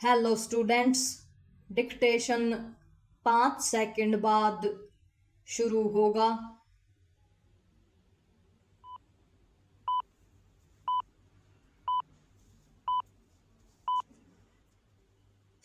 Hello students, dictation 5 second बाद शुरू होगा।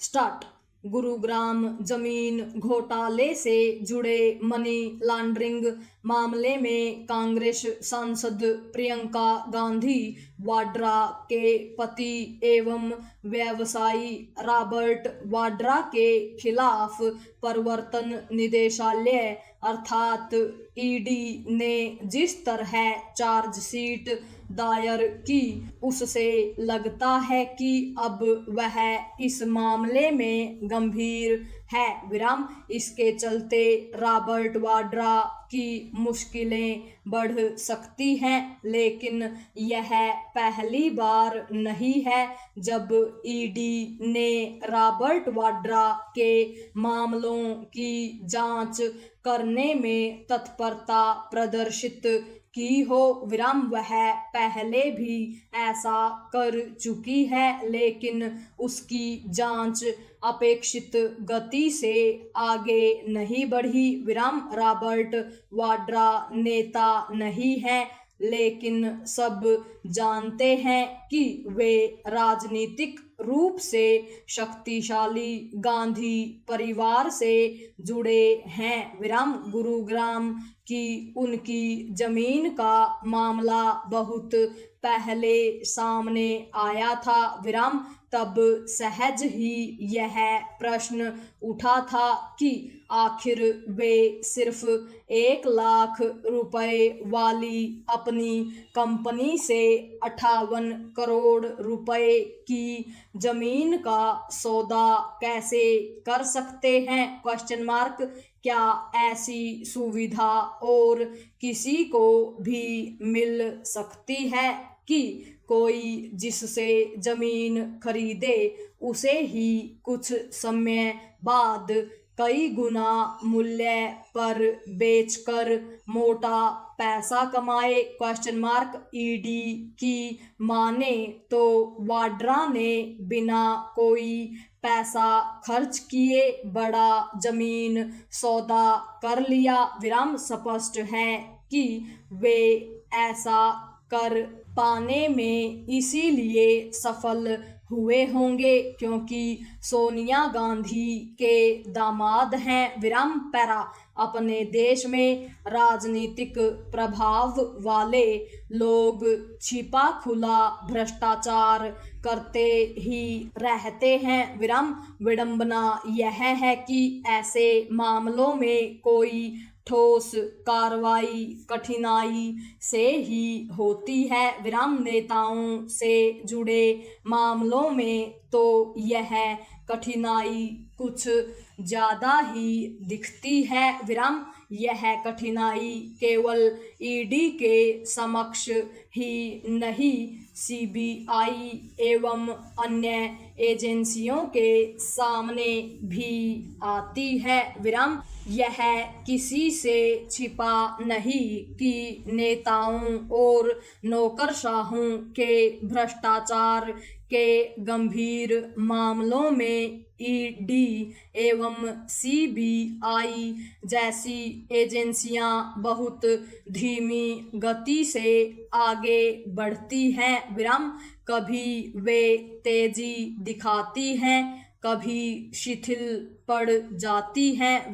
स्टार्ट। गुरुग्राम जमीन घोटाले से जुड़े मनी लॉन्ड्रिंग मामले में कांग्रेस सांसद प्रियंका गांधी वाड्रा के पति एवं व्यवसायी रॉबर्ट वाड्रा के खिलाफ प्रवर्तन निदेशालय अर्थात ईडी ने जिस तरह चार्जशीट दायर की, उससे लगता है कि अब वह इस मामले में गंभीर है। इसके चलते रॉबर्ट वाड्रा की मुश्किलें बढ़ सकती हैं, लेकिन यह पहली बार नहीं है जब ईडी ने रॉबर्ट वाड्रा के मामलों की जांच करने में तत्परता प्रदर्शित की हो। वह पहले भी ऐसा कर चुकी है, लेकिन उसकी जांच अपेक्षित गति से आगे नहीं बढ़ी। रॉबर्ट वाड्रा नेता नहीं है, लेकिन सब जानते हैं कि वे राजनीतिक रूप से शक्तिशाली गांधी परिवार से जुड़े हैं। गुरुग्राम की उनकी जमीन का मामला बहुत पहले सामने आया था। तब सहज ही यह प्रश्न उठा था कि आखिर वे सिर्फ 1 लाख रुपए वाली अपनी कंपनी से 58 करोड़ रुपए की जमीन का सौदा कैसे कर सकते हैं? क्या ऐसी सुविधा और किसी को भी मिल सकती है कि कोई जिससे जमीन खरीदे उसे ही कुछ समय बाद कई गुना मूल्य पर बेचकर मोटा पैसा कमाए? ईडी की माने तो वाड्रा ने बिना कोई पैसा खर्च किए बड़ा जमीन सौदा कर लिया। स्पष्ट है कि वे ऐसा कर पाने में इसीलिए सफल हुए होंगे क्योंकि सोनिया गांधी के दामाद हैं। अपने देश में राजनीतिक प्रभाव वाले लोग छिपा खुला भ्रष्टाचार करते ही रहते हैं। विडंबना यह है कि ऐसे मामलों में कोई ठोस कार्रवाई कठिनाई से ही होती है। नेताओं से जुड़े मामलों में तो यह कठिनाई कुछ ज्यादा ही दिखती है। यह कठिनाई केवल ईडी के समक्ष ही नहीं, सीबीआई एवं अन्य एजेंसियों के सामने भी आती है। यह किसी से छिपा नहीं कि नेताओं और नौकरशाहों के भ्रष्टाचार के गंभीर मामलों में ईडी एवं सीबीआई जैसी एजेंसियां बहुत धीमी गति से आगे बढ़ती हैं। कभी वे तेजी दिखाती हैं, कभी शिथिल पड़ जाती हैं।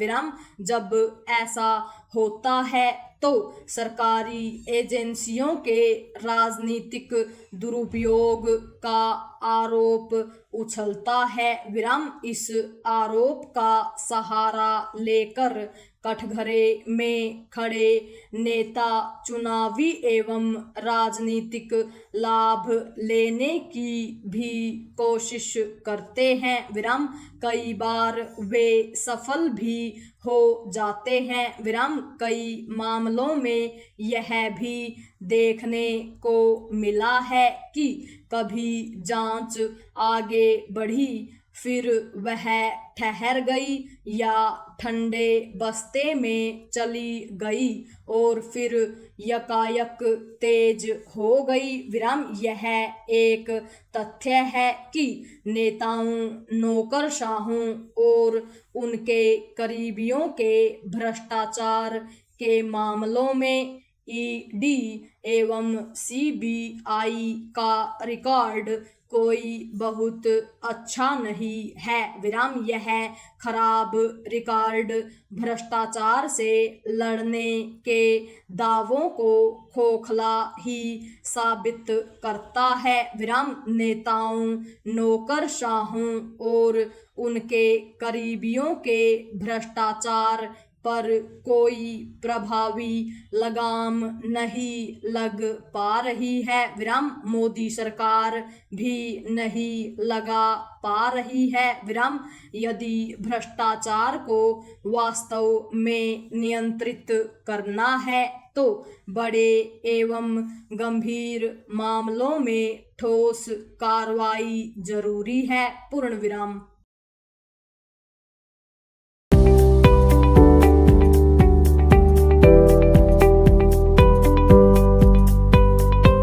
जब ऐसा होता है तो सरकारी एजेंसियों के राजनीतिक दुरुपयोग का आरोप उछलता है। इस आरोप का सहारा लेकर कठघरे में खड़े नेता चुनावी एवं राजनीतिक लाभ लेने की भी कोशिश करते हैं। कई बार वे सफल भी हो जाते हैं। कई मामलों में यह भी देखने को मिला है कि कभी जांच आगे बढ़ी, फिर वह ठहर गई या ठंडे बस्ते में चली गई और फिर यकायक तेज हो गई। विराम। यह एक तथ्य है कि नेताओं, नौकरशाहों और उनके करीबियों के भ्रष्टाचार के मामलों में ईडी एवं सीबीआई का रिकॉर्ड कोई बहुत अच्छा नहीं है। विराम। यह खराब रिकॉर्ड भ्रष्टाचार से लड़ने के दावों को खोखला ही साबित करता है। विराम। नेताओं, नौकरशाहों और उनके करीबियों के भ्रष्टाचार पर कोई प्रभावी लगाम नहीं लग पा रही है। विराम। मोदी सरकार भी नहीं लगा पा रही है। विराम। यदि भ्रष्टाचार को वास्तव में नियंत्रित करना है तो बड़े एवं गंभीर मामलों में ठोस कार्रवाई जरूरी है। पूर्ण विराम।